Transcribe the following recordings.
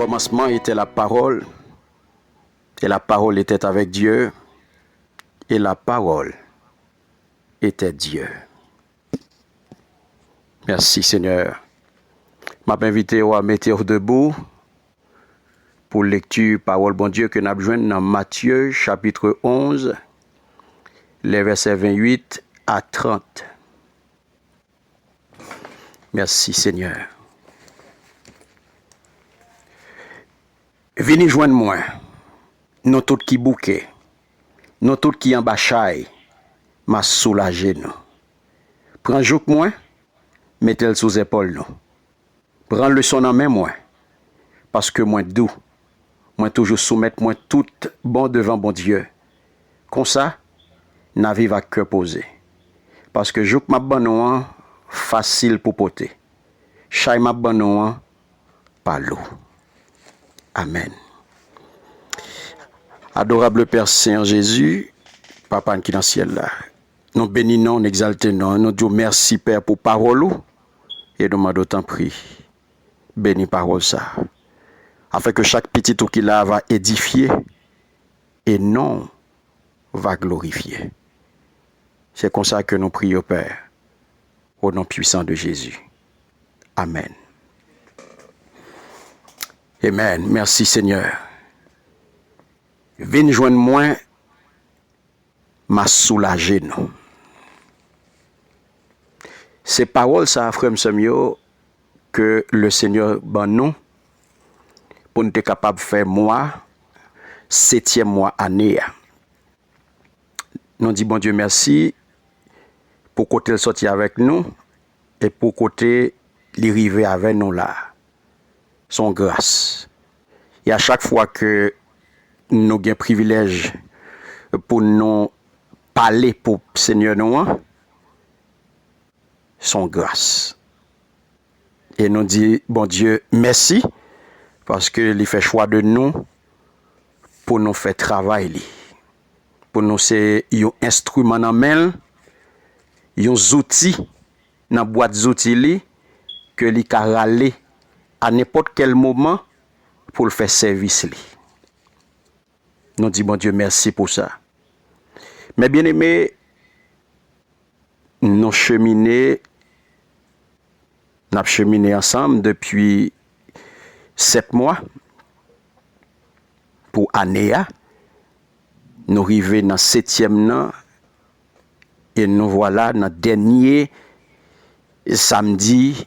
commencement était la parole, et la parole était avec Dieu, et la parole était Dieu. Merci Seigneur. Je m'invite à mettre debout pour lecture parole bon Dieu que nous avons joint dans Matthieu chapitre 11, les versets 28 à 30. Merci Seigneur. Venez joindre moi, nous tous qui bouquet, nous tous qui en bachaille, m'a soulagé nous. Prends jouk moi, mettez-le sous épaule nous. Prends le son en main moi, parce que moi doux, moi toujours soumettre moi tout bon devant bon Dieu. Comme ça, n'a vive à cœur posé. Parce que jouk m'a bon facile pour porter. Chay m'a bon pas l'eau. Amen. Adorable Père Saint Jésus, Papa qui dans le ciel là, nous bénissons, nous exaltons, nous disons merci Père pour parole et nous demandons d'autant prie. Bénis parole ça. Afin que chaque petit tout qui là va édifier et non va glorifier. C'est comme ça que nous prions Père, au nom puissant de Jésus. Amen. Amen. Merci Seigneur. Viens joindre moi, m'a soulagé nous. Ces paroles, ça frère Samuel, que le Seigneur ban nous pour nous être capable de faire moi, 7e mois année. Nous disons bon Dieu merci pour côté le sortir avec nous et pour côté l'arriver avec nous là. Son grâce. Et à chaque fois que nous avons un privilège pour nous parler pour le Seigneur nous, son grâce. Et nous disons, bon Dieu, merci, parce qu'il fait choix de nous pour nous faire travail. Pour nous, c'est un instrument dans main, un outil dans la boîte d'outils que li ka rale à n'importe quel moment pour le faire service. Nous disons, bon Dieu, merci pour ça. Mais bien aimé, nous cheminé ensemble depuis 7 mois pour année. Nous arrivons dans 7e an et nous voilà dans le dernier samedi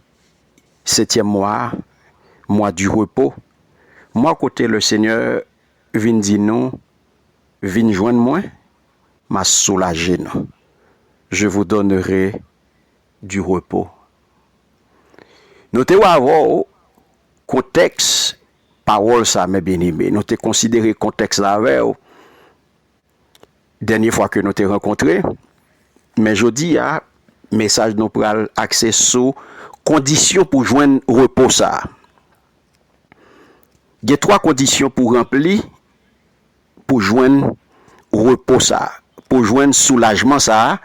7e mois du repos. Moi, côté le Seigneur, vient dire nous, vient joindre moi, m'a soulagé nous. Je vous donnerai du repos. Nous te avoir contexte parole ça mes bien-aimés. Nous te considéré contexte là avec dernière fois que nous te rencontré, mais je dis à message nous pral accès sur conditions pour joindre repos ça. Il y a 3 conditions pour remplir pour joindre repos ça, pour joindre soulagement ça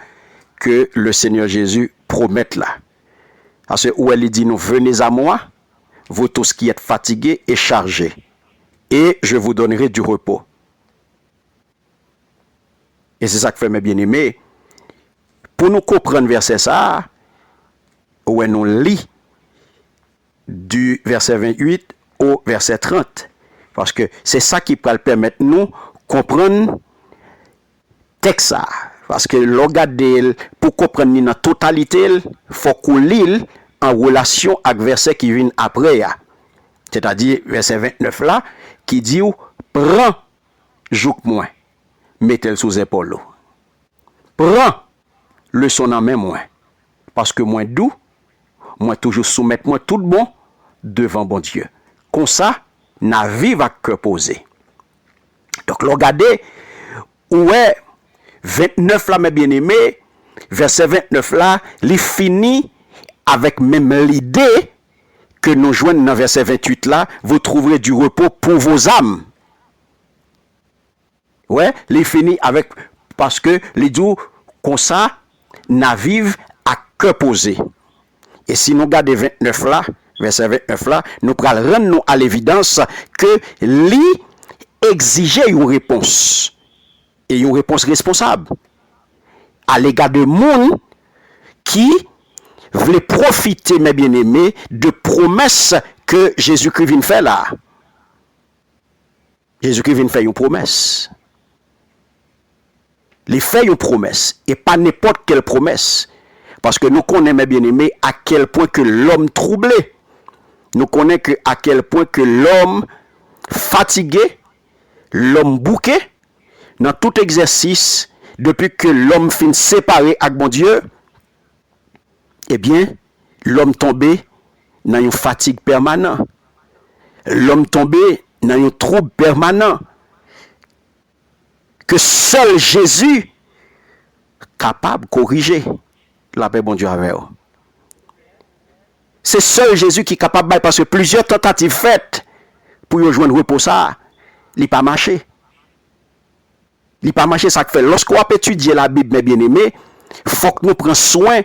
que le Seigneur Jésus promet là. Parce que où elle dit nous venez à moi, vous tous qui êtes fatigués et chargés, et je vous donnerai du repos. Et c'est ça que fait mes bien-aimés. Pour nous comprendre verset ça, où nous lit du verset 28 au verset 30. Parce que c'est ça qui peut permettre nous comprendre texte ça. Parce que regarder pour comprendre la totalité, il faut qu'on lit en relation avec verset qui vient après. C'est-à-dire verset 29 là, qui dit prends jouk moi, mettez-le sous épaule. Prends le son en main moi. Parce que moi doux, moi toujours soumettre moi tout bon devant bon Dieu. Comme ça, n'a vive à cœur posé. Donc regardez où est 29 là mes bien-aimés, verset 29 là, il finit avec même l'idée que nous joignons dans verset 28 là, vous trouverez du repos pour vos âmes. Ouais, il finit avec parce que les dit comme ça n'a vive à cœur posé. Et si nous regardons 29 là, verset 29 là, nous pral rendre nous à l'évidence que li exigeait une réponse. Et une réponse responsable. À l'égard de monde qui voulait profiter, mes bien-aimés, de promesses que Jésus-Christ vient faire là. Jésus-Christ vient faire une promesse. Il fait une promesse, et pas n'importe quelle promesse. Parce que nous connaissons, mes bien-aimés, à quel point que l'homme troublé, nous connaissons que à quel point que l'homme fatigué, l'homme bouqué, dans tout exercice, depuis que l'homme finit séparé avec mon Dieu, eh bien, l'homme tombé dans une fatigue permanente. L'homme tombé dans un trouble permanent. Que seul Jésus capable de corriger la paix, bon Dieu, avec eux. C'est seul Jésus qui est capable, parce que plusieurs tentatives faites pour rejoindre le repos, ça, il n'a pas marché. Il n'a pas marché, ça fait. Lorsqu'on a étudié la Bible, mes bien-aimés, il faut que nous prenions soin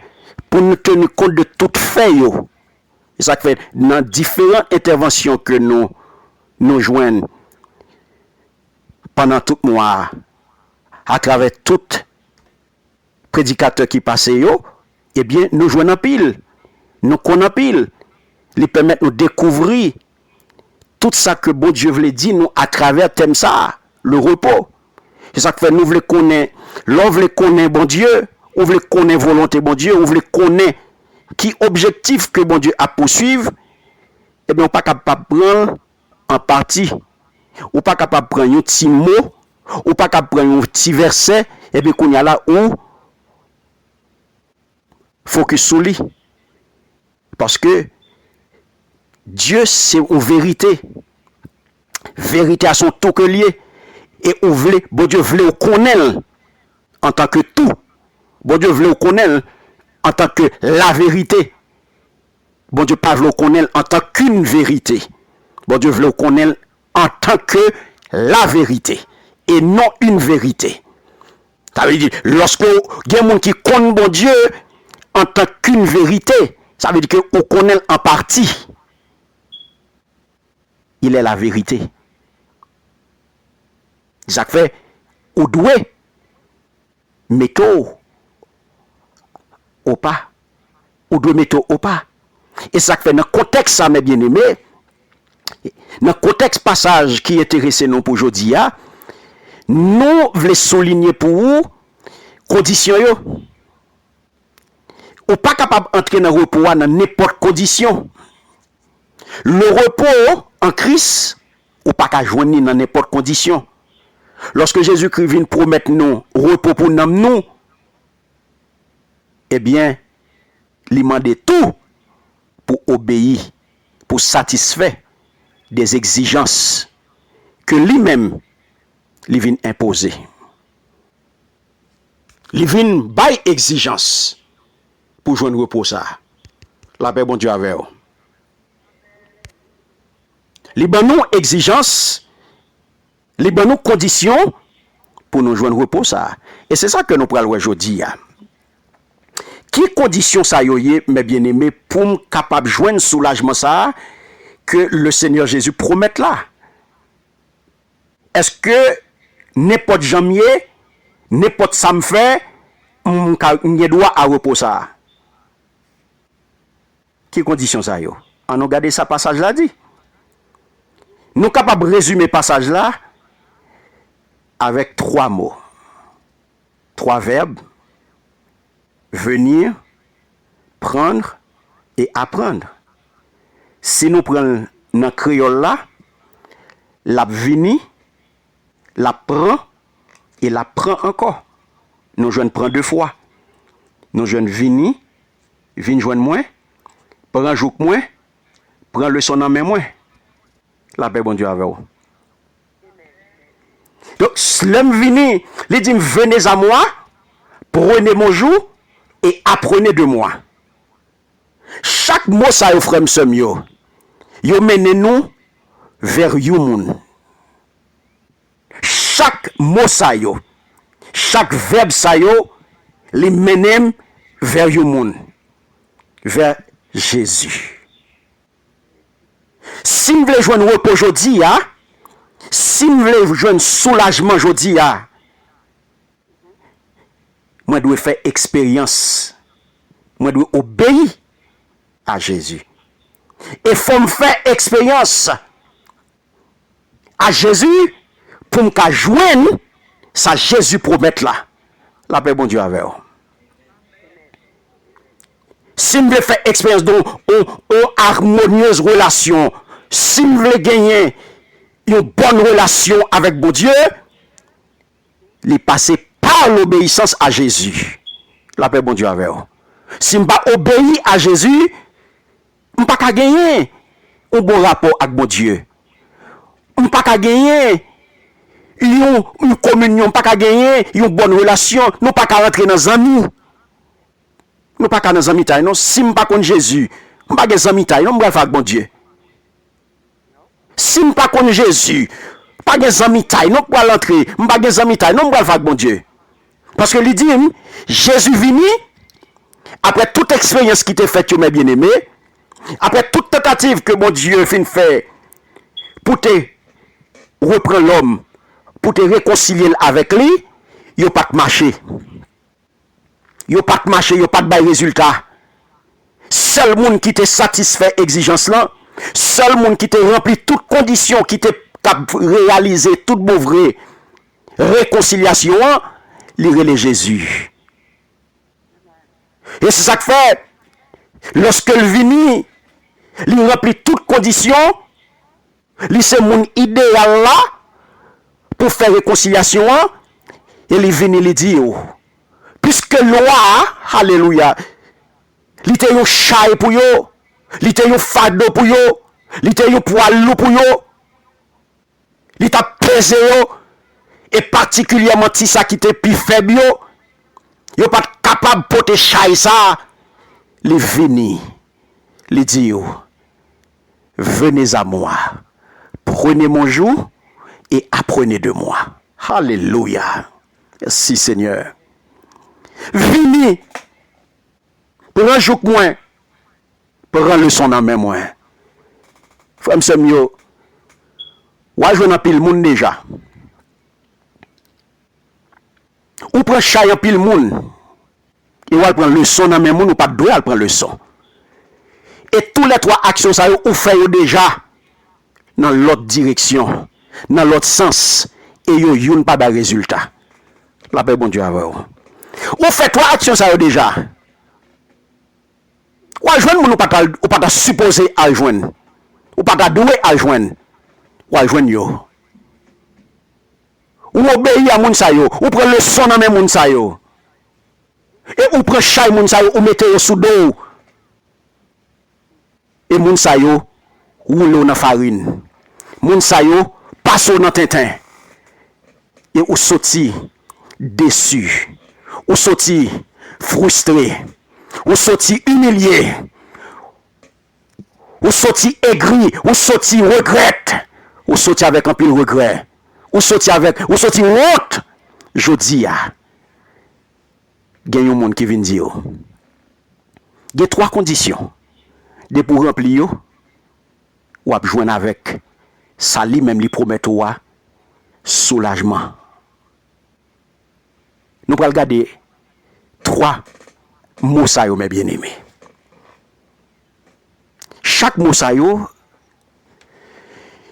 pour nous tenir compte de toutes fait. Et ça fait dans différentes interventions que nous joignons pendant tout le mois, à travers tout prédicateur qui passe, eh bien, nous jouons en pile. Nous connaissons pile. Ils permettent de nous découvrir tout ça que bon Dieu voulait dire nous à travers thème ça, le repos. C'est ça que fait nous voulons connaître, l'on veut connaître bon Dieu, on veut connaître volonté bon Dieu, on veut connaître qui objectif que bon Dieu a poursuivre, eh bien, on n'est pas capable de prendre en partie. On n'est pas capable de prendre un petit mot, on n'est pas capable de prendre un petit verset, et bien qu'on y a là où focus sur lui. Parce que Dieu, c'est une vérité. Vérité à son tout que lié. Et on voulait, bon Dieu voulait connaître en tant que tout. Bon Dieu voulait connaître en tant que la vérité. Bon Dieu pas voulait connaître en tant qu'une vérité. Bon Dieu voulait connaître en tant que la vérité. Et non une vérité. Ça veut dire, lorsque il y a des gens qui connaissent bon Dieu en tant qu'une vérité, ça veut dire qu'on connaît en partie. Il est la vérité. Ça fait, on doit mettre au pas. On doit mettre au pas. Et ça fait, dans le contexte, ça, mes bien-aimés, dans le contexte passage qui intéresse nous pour aujourd'hui, nous voulons souligner pour vous conditions. Ou pas capable d'entrer dans le repos dans n'importe quelle condition. Le repos en Christ, ou pas qu'à joindre dans n'importe quelle condition. Lorsque Jésus-Christ vient promettre nous repos pour nous, eh bien, il demande tout pour obéir, pour satisfaire des exigences que lui-même il vient imposer. Il vient bailler exigence pour joindre repos ça. La paix bon Dieu avec vous. Les bonnes exigences, les bonnes conditions pour nous joindre repos ça. Et c'est ça que nous prenons aujourd'hui. Qui conditions ça yoye, mes bien-aimés, pour nous capable de joindre soulagement ça que le Seigneur Jésus promet là? Est-ce que n'importe jamais, n'importe ça me fait, on a droit à repos ça? Qui conditions ça yo? On a regardé ça passage là dit. Nous sommes capables de résumer passage là avec 3 mots. 3 verbes. Venir, prendre et apprendre. Si nous prenons dans le créole là, la vini, la prend et la prend encore. Nous jeunes prend 2 fois. Nous jeunes vini, vini joindre moins, prend jouk moins, prend leçon en main moins. La paix bon Dieu avec vous. Donc, l'homme vini, il dit venez à moi, prenez mon jour et apprenez de moi. Chaque mot ça offre m'sem yo mène nous vers yon. Chaque mot ça yo, chaque verbe ça yo, les mène vers yon, vers Jésus. Si vous voulez joindre repos aujourd'hui, si vous voulez joindre soulagement aujourd'hui, moi je dois faire expérience. Moi je dois obéir à Jésus. Et faut me faire expérience à Jésus pour me joindre ça Jésus promet là. La paix bon Dieu avec vous. Si vous voulez faire expérience d'une harmonieuse relation, si vous voulez gagner une bonne relation avec bon Dieu, les passer par l'obéissance à Jésus. La paix bon Dieu avec vous. Si je ne pas obéir à Jésus, je ne peux pas gagner un bon rapport avec mon Dieu. Je ne peux pas gagner une communion, pas qu'à gagner une bonne relation, nous pas qu'à rentrer dans les amis. Nous pas qu'à dans les amis taille, non. Si nous pas contre Jésus, nous pas des amis taille, non, nous faire bon Dieu. Si nous pas contre Jésus, pas des amis taille, non pour l'entrer, nous pas des amis taille, non, nous faire bon Dieu. Parce que il dit Jésus vini après toute expérience qui était faite, mes bien-aimés, après toute tentative que mon Dieu fin fait pour te reprendre l'homme, pour te réconcilier avec lui, il n'y a pas de marché. Il n'y a pas de marché, il n'y a pas de bail résultat. Seul monde qui te satisfait exigence là, seul monde qui te remplit toutes conditions, qui te réalisé toute vraie réconciliation, il est Jésus. Et c'est ça que fait, lorsque il vient, il remplit toutes conditions, c'est mon idéal là, pour faire réconciliation, et il vient il dit, puisque loi, alléluia, il était un chai pour yo, il était un fardeau pour yo, il était un poilou pour yo, il t'a pesé yo, et particulièrement si ça qui était plus faible yo, yo pas capable de porter chai ça, il vient, il dit, venez à moi, prenez mon joug, et apprenez de moi. Alléluia. Merci Seigneur. Venez. Prends jour moins. Prends leçon dans mes moins. Frère Semio. Ou je n'en pile monde déjà. Ou prend chay en pile monde. Et ou prend leçon dans mes monde ou pas de droit prendre leçon. Et tous les trois actions ça ou fait déjà dans l'autre direction. Dans l'autre sens, et yo yon pas de résultat. La paix bon Dieu avec vous. Ou fait trois actions ça déjà. Ou à joindre ou pas supposé à joindre. Ou pas doué à joindre. Ou à joindre yo. Ou obéir à moun sa yo, ou prend le son dans moun sa yo. Et ou prend chay moun sa yo, ou mettez yo sous dos. Et moun sa yo roule dans farine. Moun sa yo passe dans tintin. Et ou sorti déçu. Ou sorti frustré. Ou sorti humilié. Ou sorti aigri. Ou sorti regrette. Ou sorti avec un pile regret. Ou sorti honte. Je dis, il y a un monde qui vient dire, il y a trois conditions. De pour remplir, ou à joindre avec ça lui-même lui promet toi soulagement. Nous allons regarder trois mots ça mes bien-aimés. Chaque mot ça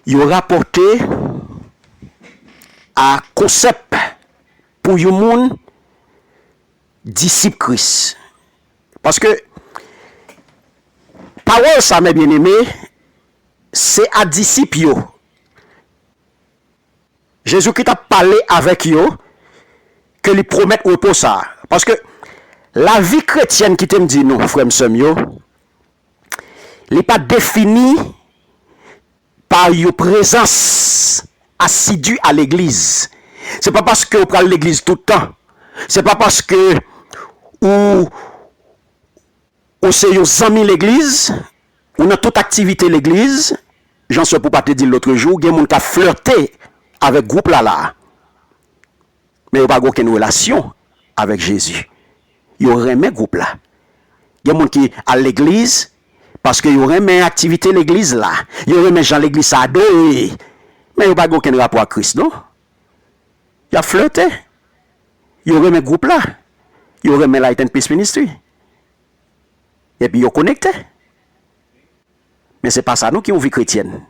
il rapporté à concept pour un monde disciple Christ. Parce que parole ça mes bien-aimés, c'est à disciple yo. Jésus qui t'a parlé avec yo que lui promet repos ça. Parce que la vie chrétienne qui t'aime dit non, frère Semio, n'est pas définie par une présence assidue à l'église. C'est pas parce que vous prenez l'église tout le temps. C'est pas parce que ou c'est aux amis l'église, ou dans toute activité l'église. J'en suis pour pas te dire l'autre jour, il y a des gens qui ont flirté avec le groupe là. Mais il n'y a pas aucune relation avec Jésus. Il y a rien le groupe là. Il y a des gens qui à l'église, Parce que y aurait mes activités l'église là. Y aurait mes gens l'église ça adorer. Mais y a pas aucun rapport à Christ, non? Y a flirté. Y aurait mes groupes là. Y aurait mes Light and Peace Ministry. Et puis y connecté. Mais c'est pas ça nous qui ont vie chrétienne.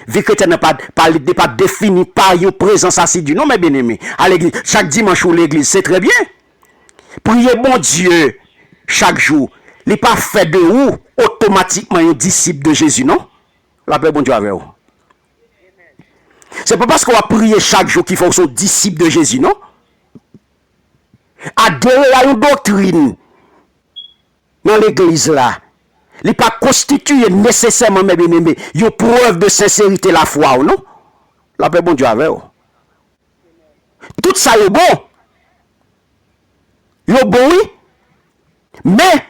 Vie chrétienne n'est pas définie par une présence assidue. Non, mais bien aimé. À l'église, chaque dimanche ou l'église, c'est très bien. Priez bon Dieu chaque jour. Il n'est pas fait de vous automatiquement un disciple de Jésus, non? La paix bon Dieu avec vous. C'est pas parce qu'on va prier chaque jour qu'il faut son disciple de Jésus, non? Adhérer à une doctrine dans l'église là. Il n'est pas constitué nécessairement, mes bien-aimés, une preuve de sincérité la foi, non? La paix bon Dieu avec vous. Tout ça est bon. Il est bon, oui. Mais,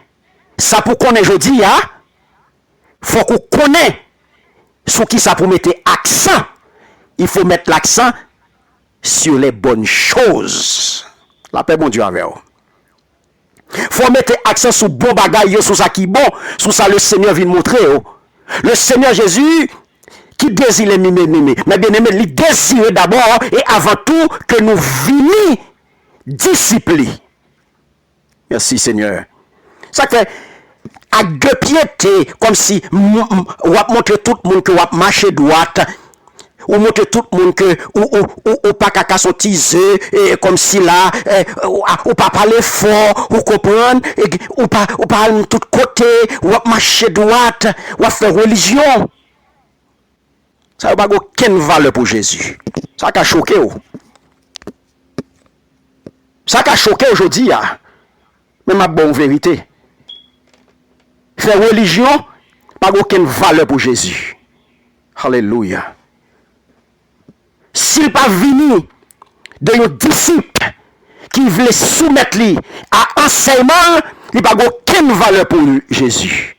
ça pour qu'on ait aujourd'hui, il faut qu'on connaisse sur qui ça pour mettre accent. Il faut mettre l'accent sur les bonnes choses. La paix bon Dieu avec vous. Faut mettre accent sur bon bagaille, sur ça qui est bon, sur ça le Seigneur vient montrer. Le Seigneur Jésus qui désire les mimés, mais bien aimé, il désire d'abord et avant tout que nous venions disciples. Merci Seigneur. Ça fait à deux pieds, comme si on va montrer tout le monde que on marcher droite. Ou montrer tout le monde que ou pas qu'à sortir comme si là ou pas parler fort ou comprendre ou pas de tout côté ou marcher droite ou faire religion. Ça n'a pas aucune valeur pour Jésus. Ça a choqué. Ça a choqué aujourd'hui. Mais ma bonne vérité. Faire religion n'a pas aucune valeur pour Jésus. Alléluia. S'il pas venu de nos disciples qui voulaient soumettre lui à enseignement, il n'a pas aucune valeur pour Jésus.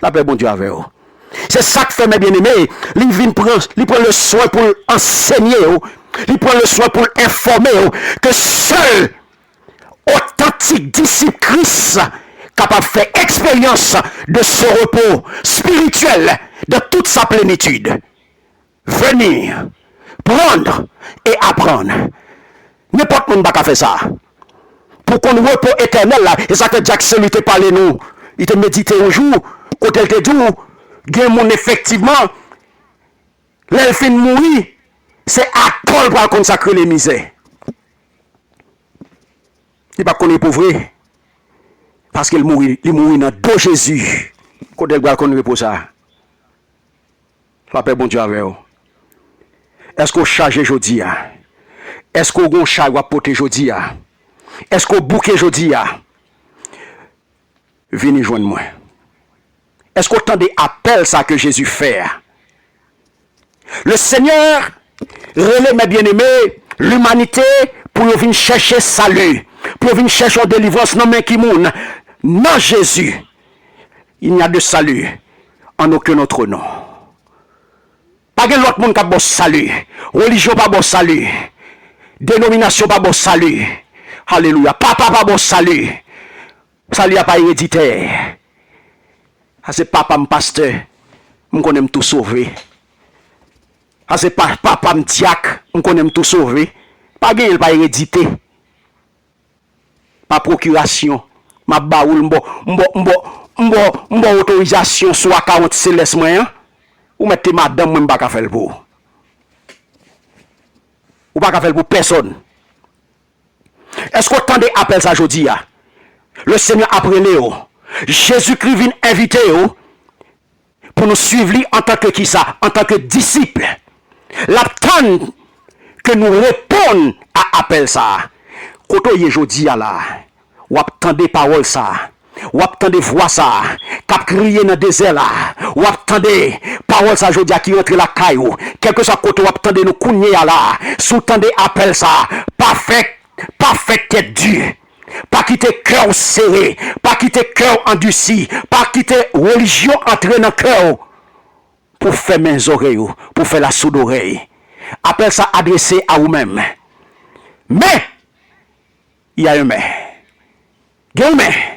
La paix bon Dieu avec vous. C'est ça que fait mes bien-aimés. Il prend le soin pour enseigner, il prend le soin pour informer que seul authentique disciple Christ capable de faire expérience de ce repos spirituel de toute sa plénitude. Venir, prendre et apprendre. N'importe qui ne peut pas faire ça. Pour qu'on repos éternel là, et ça que Jackson lui te parlé nous, il te médité un jour, quand il te dit, gain mon effectivement, l'elfine mourir, c'est à Paul pour consacrer les misères. Il pas qu'on est pauvre, parce qu'il mourit dans deux Jésus. Quand il va qu'on repose ça. La paix bon Dieu avec vous. Est-ce qu'on charge aujourd'hui? Est-ce qu'on charge à porter aujourd'hui? Est-ce qu'on bouquet aujourd'hui? Venez joindre moi. Est-ce qu'on entend des appels ça que Jésus fait? Le Seigneur relève mes bien-aimés l'humanité pour venir chercher salut, pour venir chercher délivrance dans mes kimoun. Non Jésus, il n'y a de salut en aucun autre nom. Pas de l'autre monde qui a bon salut. Religion pas bon salut. Dénomination pas bon salut. Alléluia. Papa pas bon salut. Salut n'a pas héréditaire. C'est papa mon pasteur. Je connais tout sauver. C'est papa mon diacre. Je connais tout sauver. Pas de pas hérédité. Pas procuration. Ma baoul m'bo autorisation sur account céleste moyen. Ou mettez madame, moi, pas faire pour. Ou pas faire pour personne. Est-ce qu'on tendait appel ça aujourd'hui? Le Seigneur apprenez. Jésus-Christ vient inviter pour nous suivre en tant que qui ça? En tant que disciple. L'attend que nous répondons à appel ça. Quand on y est aujourd'hui là, ou attendez parole ça. Ou attendez voix ça, cap crier dans le désert là. Ou attendez parole ça aujourd'hui qui entre la caillou. Quelque soit côté ou attendez nous cougner là. Sous-tendez appel ça. Parfait tête dure. Pas quitter cœur serré. Pas quitter cœur endurci. Pas quitter religion entrer dans cœur. Pour faire mes oreilles. Pour faire la sourde oreille. Appel ça adressé à vous-même. Mais, il y a un mais. Il y a un mais.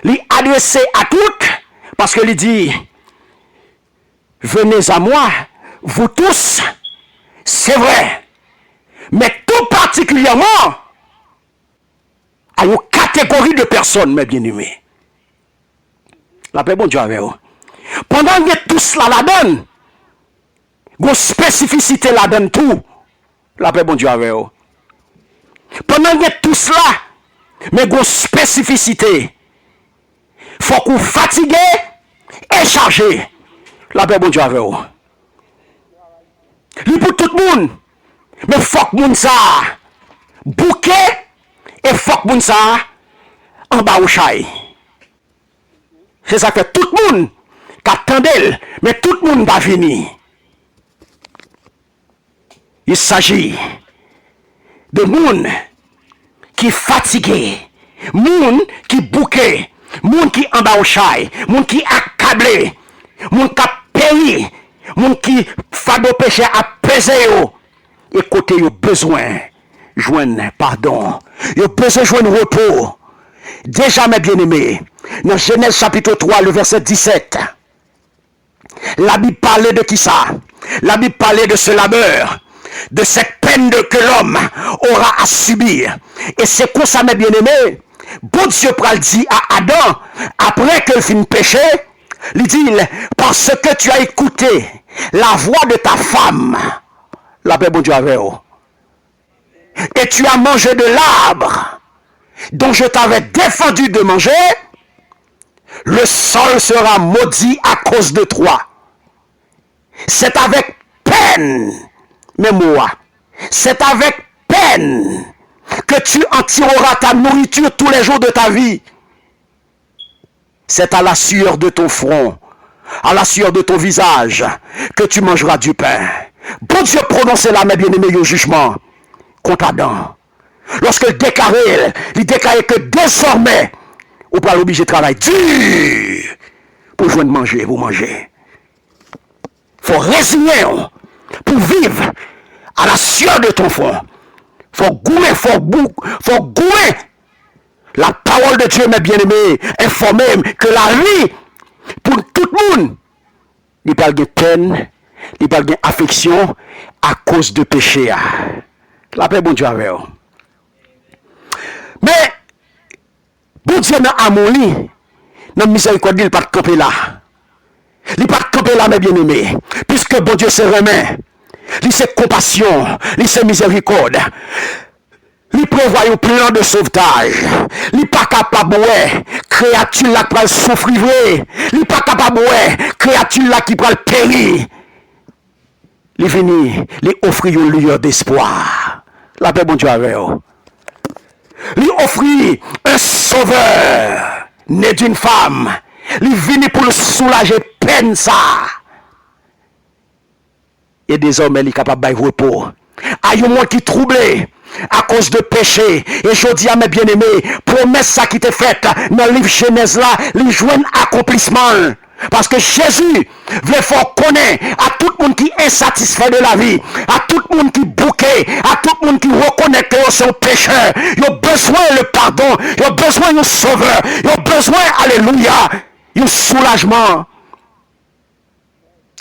Il adressé à toutes, parce que il dit, venez à moi, vous tous, c'est vrai, mais tout particulièrement à une catégorie de personnes, mes bien-aimés. La paix, bon Dieu avec vous. Pendant que tout cela la donne, une spécificité la donne tout. La paix, bon Dieu avec vous. Pendant que tout cela, mais une spécificité, faut qu'on fatigue et chargé. La paix, bon Dieu avec vous. Lui pour tout le monde, mais faut que moun ça bouquet et faut que moun ça en bas au chai. C'est ça que tout le monde qui attendait, mais tout le monde va venir. Il s'agit de monde qui fatigué, monde qui bouquet, monde qui en bas au chai, monde qui accablé, monde qui péri, monde qui fado péché à peser et côté yo besoin joindre pardon, yo besoin joindre repos. Déjà mes bien-aimés, dans Genèse chapitre 3 le verset 17, la Bible parlait de qui ça? La Bible parlait de ce labeur, de cette peine que l'homme aura à subir. Et c'est comme ça mes bien-aimés, bon Dieu pral dit à Adam, après qu'il finit péché, il dit, parce que tu as écouté la voix de ta femme, la paix bon Dieu avec vous, et tu as mangé de l'arbre dont je t'avais défendu de manger, le sol sera maudit à cause de toi. C'est avec peine, mais moi, c'est avec peine que tu en tireras ta nourriture tous les jours de ta vie. C'est à la sueur de ton front, à la sueur de ton visage, que tu mangeras du pain. Bon Dieu prononçait là, mes bien-aimés, au jugement contre Adam. Lorsqu'il déclarait que désormais, on va l'obliger de travailler dur pour joindre manger, vous manger. Il faut résigner pour vivre à la sueur de ton front. Il faut gouer la parole de Dieu, mes bien-aimés, informer que la vie, pour tout le monde, il n'y a pas de peine, il n'y a pas d'affection à cause de péché. La paix, bon Dieu, avec vous. Mais, bon Dieu, dans l'amour, dans la miséricorde, il n'est pas de camper là. Il n'est pas de camper là, mes bien-aimés. Puisque bon Dieu, c'est remet. Il c'est compassion, il c'est miséricorde. Il prévoit un plan de sauvetage. Il n'est pas capable de créature là qui va souffrir. Il n'est pas capable de créature là qui va périr. Il vient, il offre une lueur d'espoir. La paix, bon Dieu, avec vous. Il offre un sauveur né d'une femme. Il vient pour le soulager peine ça. Et désormais, il est capable de repos. Il y a un monde qui est troublé à cause de péché. Et je dis à mes bien-aimés, promesse ça qui t'est faite dans le livre Genèse là, il joue un accomplissement. Parce que Jésus veut faire connaître à tout le monde qui est insatisfait de la vie, à tout le monde qui bouquet, à tout le monde qui reconnaît que c'est un pécheur. Il a besoin de pardon, il a besoin de sauveur, il a besoin, alléluia, de soulagement.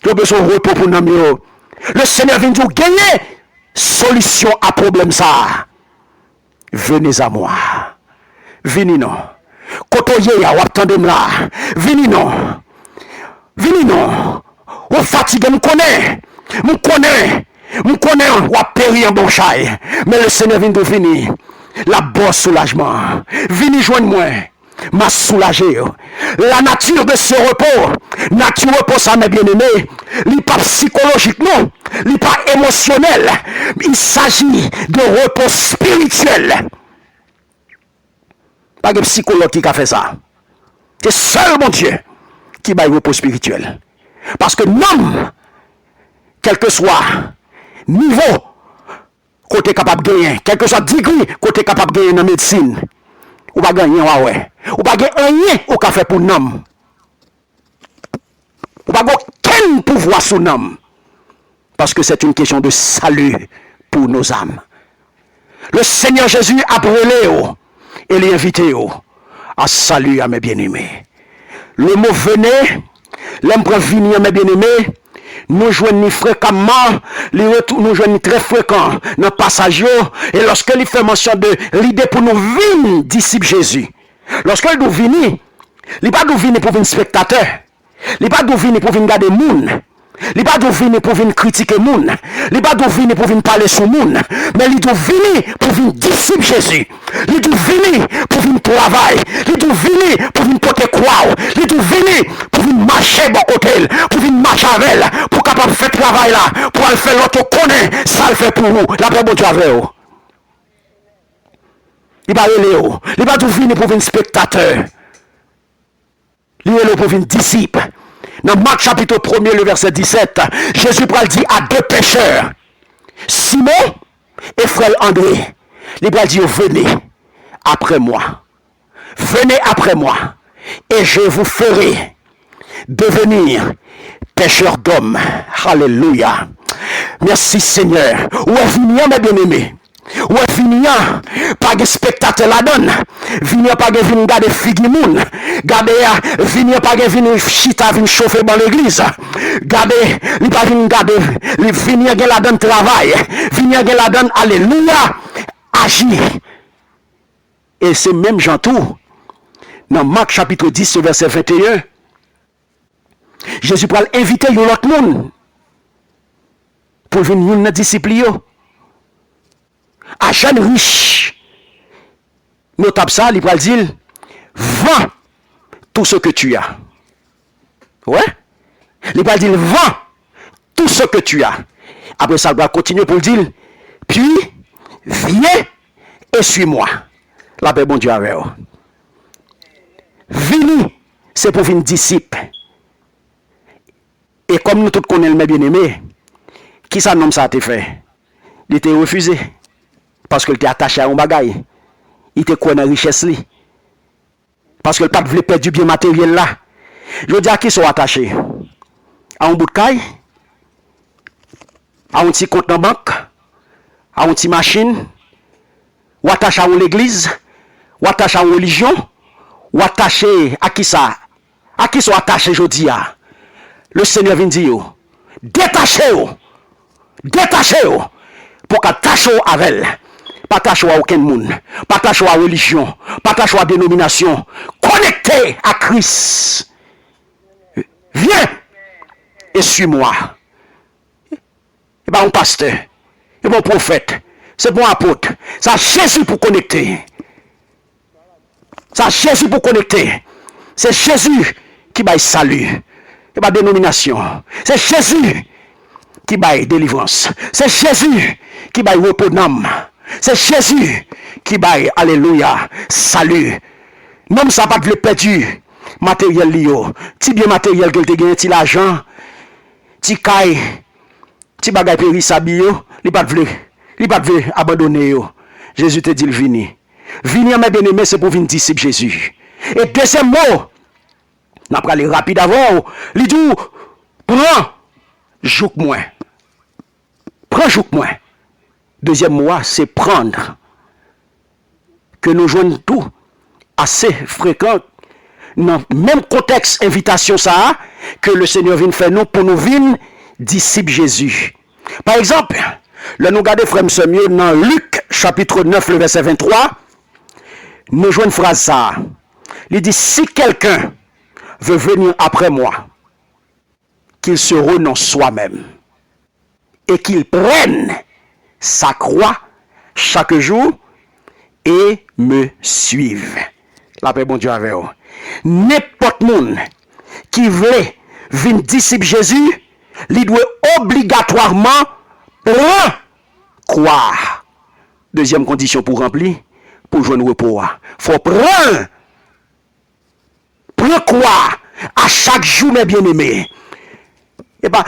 Il a besoin de repos pour nous. Le Seigneur vient nous gagner solution à problème ça. Venez à moi. Venez non. Kotoye ya ou attendez là. Venez non. Venez non. Ou fatigué me connaît. Me connaît ou périr en bon chai. Mais le Seigneur vient de venir. La bonne soulagement. Venez joindre moi. M'a soulagé. La nature de ce repos, nature repos ça mes bien-aimés, il n'est pas psychologique non, il n'est pas émotionnel, il s'agit de repos spirituel. Pas de psychologue qui a fait ça. C'est seul mon Dieu qui va repos spirituel. Parce que l'homme, quel que soit niveau, côté capable de gagner, quel que soit degré, côté capable de gagner dans la médecine, ou pas gagner, ouais. Ou pas gagner rien au café pour l'homme. Ou pas aucun pouvoir sur l'homme. Parce que c'est une question de salut pour nos âmes. Le Seigneur Jésus a brûlé et l'a invité à salut à mes bien-aimés. Le mot venez, l'empereur venir mes bien-aimés, nous joignons fréquemment, nous joignons très fréquent dans le passage, et lorsque il fait mention de l'idée pour nous venir disciples Jésus, lorsque nous venons, il n'est pas nous venir pour venir spectateur, il n'est pas nous venir pour venir garder le monde, il n'est pas nous venir pour venir critiquer le monde, il n'est pas nous venir pour venir parler sur le monde, mais il doit venir pour venir disciple Jésus, il doit venir pour venir travailler, il doit venir pour venir porter croix, il doit venir pour venir marcher bon côté, pour venir marcher avec elle, pour capable faire travail là, pour aller faire l'autre connaît, ça le fait pour nous, la paix bon Dieu avec vous. Il va aller où? Il va venir pour venir spectateur. Il est là pour venir disciple. Dans Marc chapitre 1er, le verset 17, Jésus dit à deux pécheurs, Simon et frère André, il va dire, venez après moi. Venez après moi. Et je vous ferai devenir pécheurs d'hommes. Alléluia. Merci Seigneur. Où est venir mes bien-aimés? Ou venir pas de spectateur la donne, venir pas de venir garder figi moun, garder venir pas de venir chita venir chauffer dans l'église, garder li pas venir garder li venir la donne travail, venir la donne alléluia agir. Et c'est même Jean tout dans Marc chapitre 10 verset 21, Jésus va inviter l'autre monde pour venir une disciple. À jeune riche, notable ça, il va dire, vends tout ce que tu as. Ouais? Il va dire, vends tout ce que tu as. Après ça, il va continuer pour dire, puis, viens et suis-moi. La paix, bon Dieu, avec vous. Venez, c'est pour venir disciple. Et comme nous tous connaissons mes bien-aimés, qui ça nomme ça a été fait? Il était refusé. Parce qu'il était attaché à un bagaille. Il était quoi dans la richesse. Parce que le pape voulait perdre du bien matériel là. Je veux dire à qui sont attachés? À un bout de caille? À un petit compte dans la banque? À une petite machine? Ou attaché à l'église? Ou attaché à une religion? Ou attaché à qui ça? À qui sont attachés aujourd'hui? Le Seigneur vient dire, détachez-vous. Détachez-vous. Pour qu'attachez-vous avec elle. Pas attaché à aucun monde, pas attaché à religion, pas attaché à dénomination. Connecté à Christ. Viens et suis-moi. Et bien, un pasteur, et bon prophète, c'est bon apôtre. Ça Jésus pour connecter. Ça Jésus pour connecter. C'est Jésus qui va salut. Et pas dénomination. C'est Jésus qui va délivrance. C'est Jésus qui va repos d'âme. C'est Jésus qui baille, alléluia, salut. Non, ça pas de le perdu. Matériel lié. Ti bien matériel que te gagné, ti l'argent, ti caille, ti bagay périssabio, li pas de abandonner yo. Jésus te dit le vini. Vini mes bien-aimés, c'est pour venir disciple Jésus. Et deuxième mot, n'a pas aller rapide avant, li dit prends jouk moins. Prends jouk moins. Deuxième mot, c'est prendre. Que nous jouons tout assez fréquent dans le même contexte invitation ça que le Seigneur vient faire nous pour nous venir disciples Jésus. Par exemple, là nous regardons frère Samuel dans Luc chapitre 9 le verset 23, nous jouons une phrase ça. Il dit si quelqu'un veut venir après moi, qu'il se renonce soi-même et qu'il prenne sa croix chaque jour et me suive. La paix bon Dieu avec vous. N'importe monde qui veut venir disciple Jésus, il doit obligatoirement prendre croire. Deuxième condition pour remplir, pour jouer un repos. Il faut prendre croire à chaque jour, mes bien-aimés. Et pas,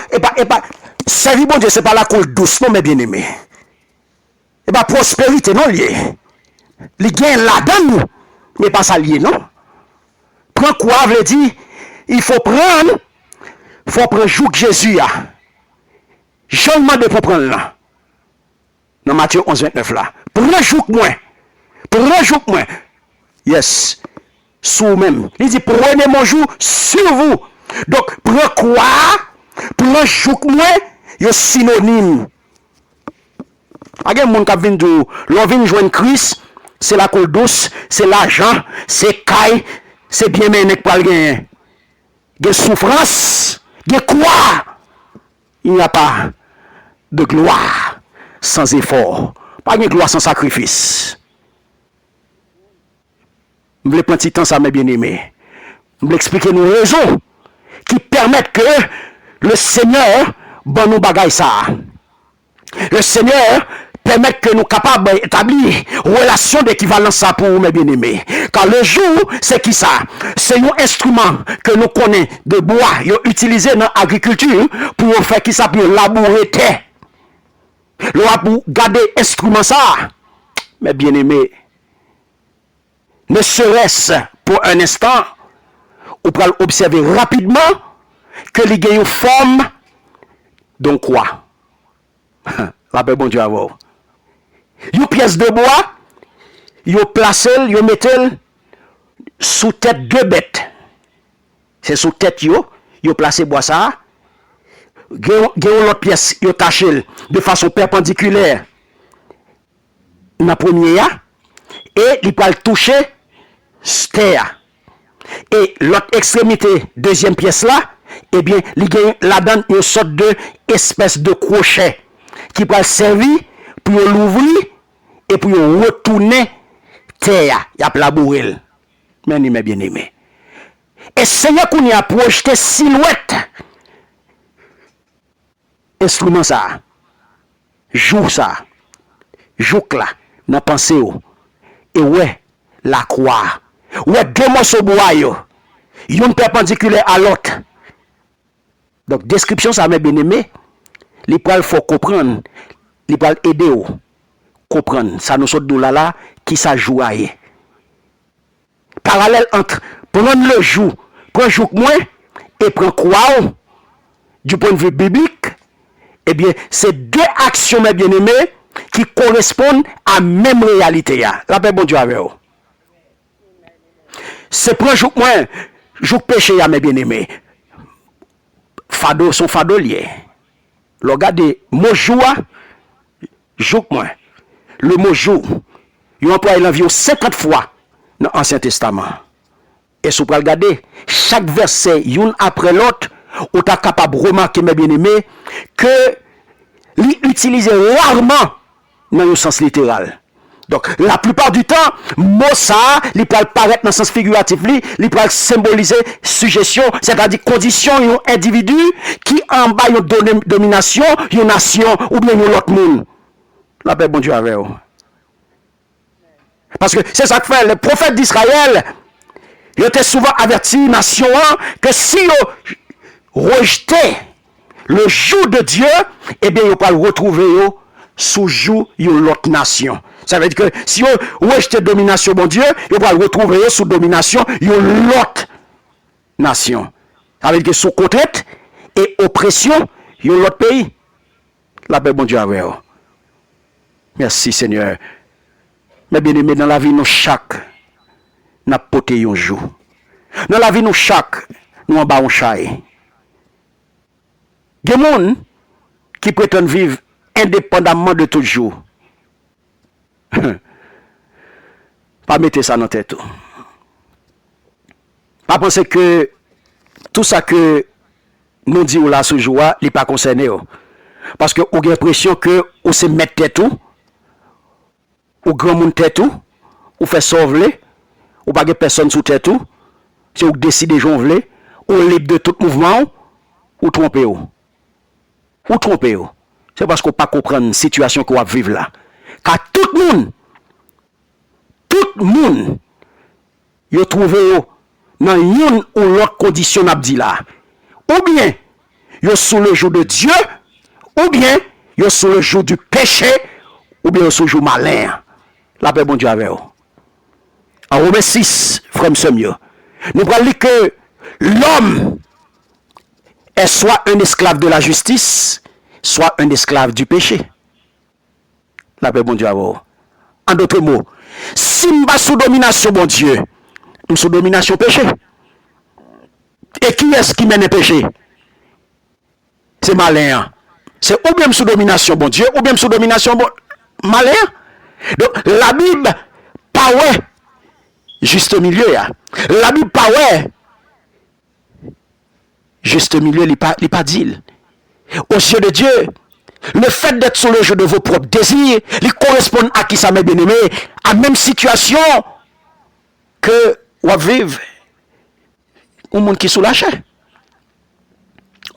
servir bon Dieu, ce n'est pas la coule douce, non, mes bien-aimés. Et pas prospérité, non, lié. Les gains là-dedans, mais pas ça lié, non. Prends quoi, veut dire, il faut prendre jour que Jésus a. Je demande pour prendre là. Dans Matthieu 11, 29 là. Prends jour que moi. Prends jour que moi. Yes. sur vous-même. Il dit, prenez mon joug sur vous. Donc, prends quoi? Prends joug moi, il est synonyme. Il y a des gens qui viennent de l'on vient joindre Christ, c'est la colle douce, c'est l'argent, c'est caille, c'est bien mené pour le gagner. Il y a souffrance, il y a quoi? Il n'y a pas de gloire sans effort. Pas de gloire sans sacrifice. Je voulais prendre un petit temps, ça m'a bien aimé. Je voulais expliquer nos raisons qui permettent que le Seigneur bon nous bagaille ça. Le Seigneur permet que nous capables d'établir une relation d'équivalence ça pour mes bien-aimés. Car le jour, c'est qui ça? C'est un instrument que nous connaissons de bois, utilisé dans l'agriculture pour faire qui ça pour labourer terre. Pour garder instrument ça, mes bien-aimés, ne serait-ce pour un instant, ou pour observer rapidement que les gagnants forment donc quoi? La paix bon Dieu à vous. Une pièce de bois, vous placez, vous mettez sous tête deux bêtes. C'est sous tête vous placez bois ça. Vous l'autre pièce, vous tachez de façon perpendiculaire dans la première et il peut toucher terre. Et l'autre extrémité, deuxième pièce là, eh bien, il gagne là-dedans une sorte de espèce de crochet qui peut servir pour l'ouvrir et pour retourner terre. Il y a labouré. Mais bien aimé. Et Seigneur qu'on y a projeté silhouette. Instrument ça. Joue ça. Joue là. Dans pensée. Et ouais, la croix. Ouais, deux morceaux de bois. Une perpendiculaire à l'autre. Donc, description, ça m'a bien aimé. Il faut comprendre. Il faut aider à comprendre. Ça nous saute de là qui ça joue à y. Parallèle entre prendre le joug, prendre joug moins et prendre croix du point de vue biblique. Eh bien, c'est deux actions, mes bien-aimés, qui correspondent à la même réalité. La paix, bon Dieu, avec vous. C'est prendre joug moins, joug péché, mes bien-aimés. Fado, son fado lié. Regardez, mot joua, joug moins. Le mot jour, il emploie l'environ 50 fois dans l'Ancien Testament. Et si vous regardez, chaque verset, une après l'autre, vous êtes capable de remarquer, mes bien-aimés, que l'utiliser rarement dans le sens littéral. Donc, la plupart du temps, mot ça, il peut paraître dans le sens figuratif, il peut symboliser suggestion, c'est-à-dire condition d'un individu qui en bas une domination, une nation ou bien une autre monde. La paix, bon Dieu, avec vous. Parce que c'est ça que fait le prophète d'Israël. Il était souvent averti, nation, que si vous rejetez le joug de Dieu, eh bien, vous pouvez le retrouver sous joug de l'autre nation. Ça veut dire que si vous rejetez domination, bon Dieu, vous pouvez le retrouver sous domination de l'autre nation. Ça veut dire que sous contrainte et oppression, de l'autre pays. La paix, bon Dieu, avec vous. Merci Seigneur. Mais bien aimé, dans la vie, nous chaque n'a porté un jour. Dans la vie, nous chaque nous en bas un chai. Il y a des gens qui prétendent vivre indépendamment de tout jour. Pas mettre ça dans la tête. Pas penser que tout ça que nous disons là ce jour-là, il n'est pas concerné. Parce que vous avez l'impression que vous se mettez tout. Ou grand monde tête tout, ou fait sauver, ou pas de personne sous tête tout, si vous décidez de jonvler, ou libre de tout mouvement, ou trompez vous. Ou trompez vous. C'est parce qu'on ne peut pas comprendre la situation qu'on va vivre là. Car tout le monde, vous trouvez dans une ou l'autre condition dit là. Ou bien, vous sous le joug de Dieu, ou bien, vous sous le joug du péché, ou bien vous sous le joug malin. La paix, bon Dieu, avec vous. En Romains 6, frère mieux. Nous allons lire que l'homme est soit un esclave de la justice, soit un esclave du péché. La paix, bon Dieu, avec vous. En d'autres mots, si je suis sous domination, bon Dieu, sous domination péché. Et qui est-ce qui mène le péché? C'est malin. C'est ou bien sous domination bon Dieu, ou bien sous domination bon malin. Donc la Bible, pas ouais, juste au milieu. La Bible, pas ouais, juste au milieu, il pas dit. Aux yeux de Dieu, le fait d'être sous le jeu de vos propres désirs, il correspond à qui ça m'est bien aimé, à la même situation que vous vivez un monde qui est sous la chair,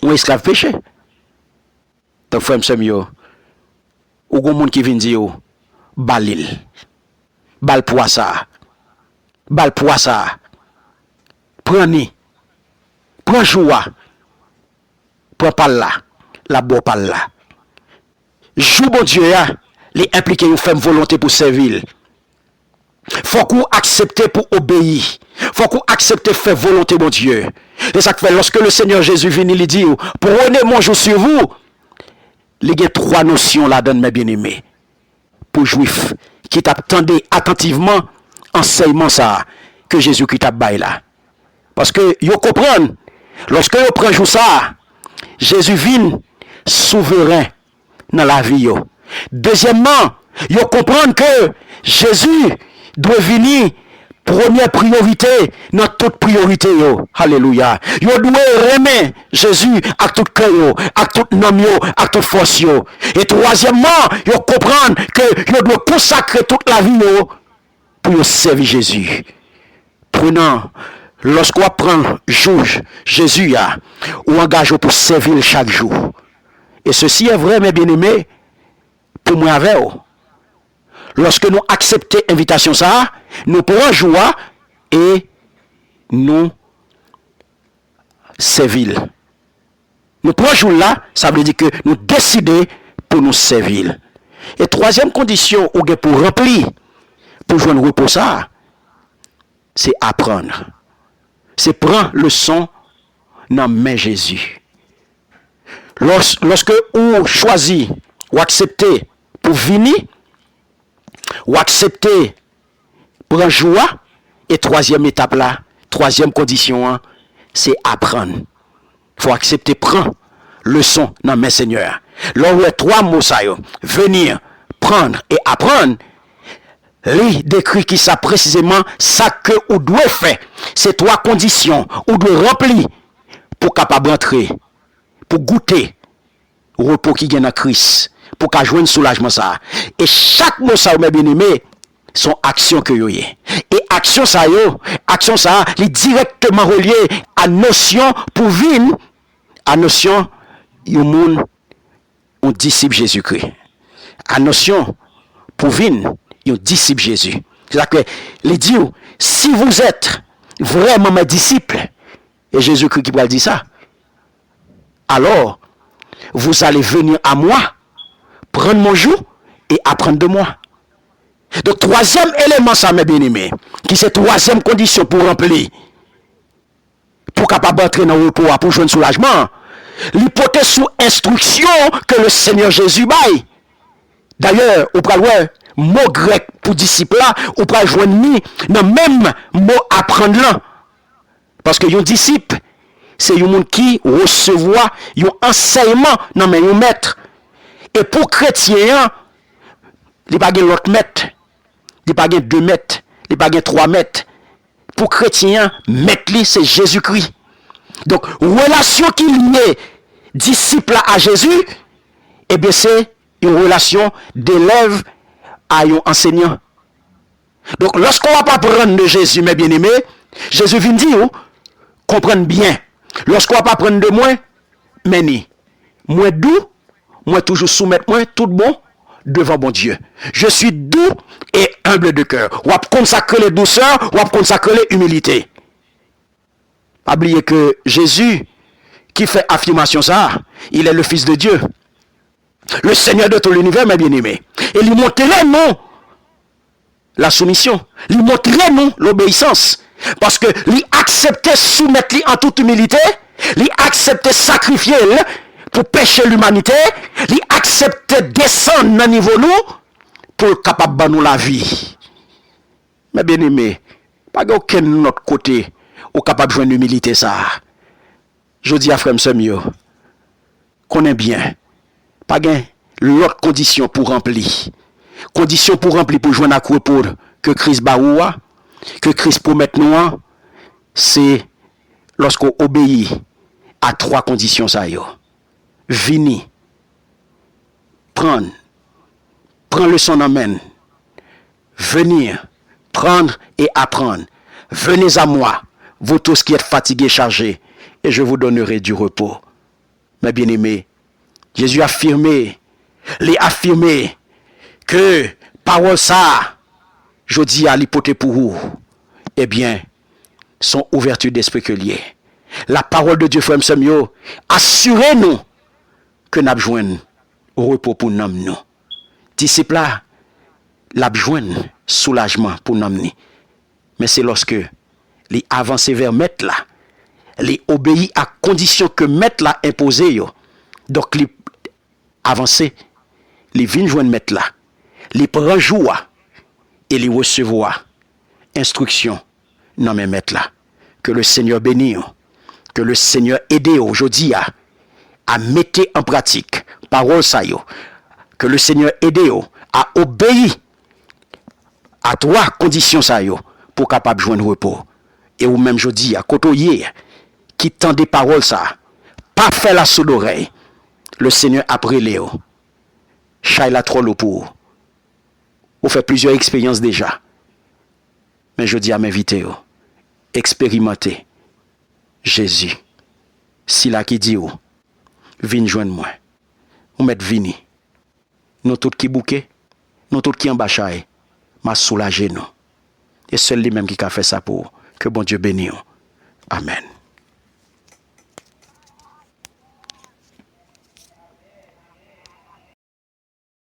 un esclave péché. Donc, frère, ou un monde qui vient dire, balil, bal poissa, prends ni, prends joie, prends pas là, la bois pas là. Joue bon Dieu, les impliquer une femme volonté pour servir. Faut qu'on accepte pour obéir. Faut qu'on accepte faire volonté bon Dieu. Et ça fait lorsque le Seigneur Jésus vient, il dit, prenez mon jour sur vous. Il y a trois notions là-dedans, mes bien-aimés. Pour juifs qui t'attendent attentivement enseignement ça que Jésus-Christ t'a baillé là. Parce que vous comprenez, lorsque vous prenez jour ça, Jésus vient souverain dans la vie. Deuxièmement, vous comprenez que Jésus doit venir première priorité dans toute priorité. Alléluia. Vous doit aimer Jésus à tout cœur, à tout nom, à toute force. Et troisièmement, vous comprenez que vous doit consacrer toute la vie pour servir Jésus. Prenant, lorsqu'on prend Jésus, on engage pour servir chaque jour. Et ceci est vrai, mes bien-aimés, pour moi avec vous. Lorsque nous acceptons l'invitation, ça, nous pourrons jouer et nous servir. Nous pourrons jouer là, ça veut dire que nous décidons pour nous servir. Et troisième condition, pour remplir, pour jouer un repos, ça, c'est apprendre. C'est prendre le son dans main Jésus. Lorsque vous choisissez ou acceptez pour venir, ou accepter pour un joie, et troisième étape là, troisième condition, c'est apprendre. Il faut accepter, prendre leçon dans mes seigneurs. Là où il y a trois mots ça, venir, prendre et apprendre, lui décrit qui ça précisément, ça que vous devez faire. C'est trois conditions, vous devez remplir pour capable rentrer, pour goûter au repos qui gagne dans Christ. Pour qu'à joindre soulagement ça. Et chaque mot ça, mes bien-aimés, sont actions que vous avez. Et action ça, est directement relié à notion pour vivre, à notion, yon moun, on disciple Jésus-Christ. À notion pour vivre, yon disciple Jésus. C'est-à-dire que, les dit, si vous êtes vraiment mes disciples, et Jésus-Christ qui va dire ça, alors, vous allez venir à moi, prendre mon jour et apprendre de moi. Donc, troisième élément, ça, mes bien-aimés, qui c'est troisième condition pour remplir, pour capable d'entrer dans le repos, pour jouer un soulagement, l'hypothèse sous instruction que le Seigneur Jésus baille. D'ailleurs, au pral mot grec pour disciple là, ou pral joindre ni dans même mot apprendre là. Parce que yon disciple, c'est yon monde qui recevoir yon enseignement dans men yon maître. Et pour chrétien, il n'y a pas l'autre maître, il n'y a pas 2 mètres, il n'y a pas 3 mètres. Pour chrétien, maître, c'est Jésus-Christ. Donc, relation qui liée disciple à Jésus, eh bien, c'est une relation d'élève à un enseignant. Donc, lorsqu'on va pas prendre de Jésus, mes bien-aimés, Jésus vient dire, comprenne bien. Lorsqu'on va pas prendre de moi, mais ni, moi doux, moi toujours soumettre moi tout bon devant mon Dieu. Je suis doux et humble de cœur. Ou à consacrer les douceurs, ou à consacrer les humilités. Pas oublier que Jésus, qui fait affirmation ça, il est le Fils de Dieu. Le Seigneur de tout l'univers, mes bien-aimés. Et il montrerait non la soumission. Il montrerait non l'obéissance. Parce que il acceptait soumettre en toute humilité, il acceptait sacrifier pour pécher l'humanité, il acceptait descendre dans niveau nous pour capable de nous la vie. Mes bien-aimés, Pas aucun autre côté ou capable de joindre l'humilité ça. Je dis à frère mieux, connaît bien. Pas gain l'autre condition pour remplir. Condition pour remplir pour joindre à repos que Christ baoua, que Christ promet nous, c'est lorsqu'on obéit à 3 conditions ça yo. Vini, prendre le son amène, venir, prendre et apprendre. Venez à moi, vous tous qui êtes fatigués, chargés, et je vous donnerai du repos. Mes bien-aimés, Jésus a affirmé que parole ça, je dis à l'hypothèse pour vous, eh bien, son ouverture d'esprit que lié. La parole de Dieu, frère Samuel, assurez-nous que nous avons au repos pour nous. Disciples là, la besoin soulagement pour nous. Mais c'est lorsque les avancer vers maître là, les obéir à condition que maître là imposé yo. Donc les avancer, les vinn joindre maître là, les prend joie et les recevoir instruction non mais maître là. Que le Seigneur bénisse, que le Seigneur aide aujourd'hui à mettre en pratique parole ça yo. Que le Seigneur aide à obéir à 3 conditions ça yo pour capable joindre repos. Et ou même je dis à côtoyer qui tend des paroles ça, pas faire la sourde oreille. Le Seigneur après Léo. Chaila trop l'eau pour. On fait plusieurs expériences déjà. Mais je dis à m'inviter, expérimenter Jésus. Si là qui dit, viens joindre moi. On met vini. Nous tous qui bouquet, nous tous qui en bachaille, m'a soulagé nous. Et seul lui-même qui a fait ça pour que bon Dieu bénisse. Amen.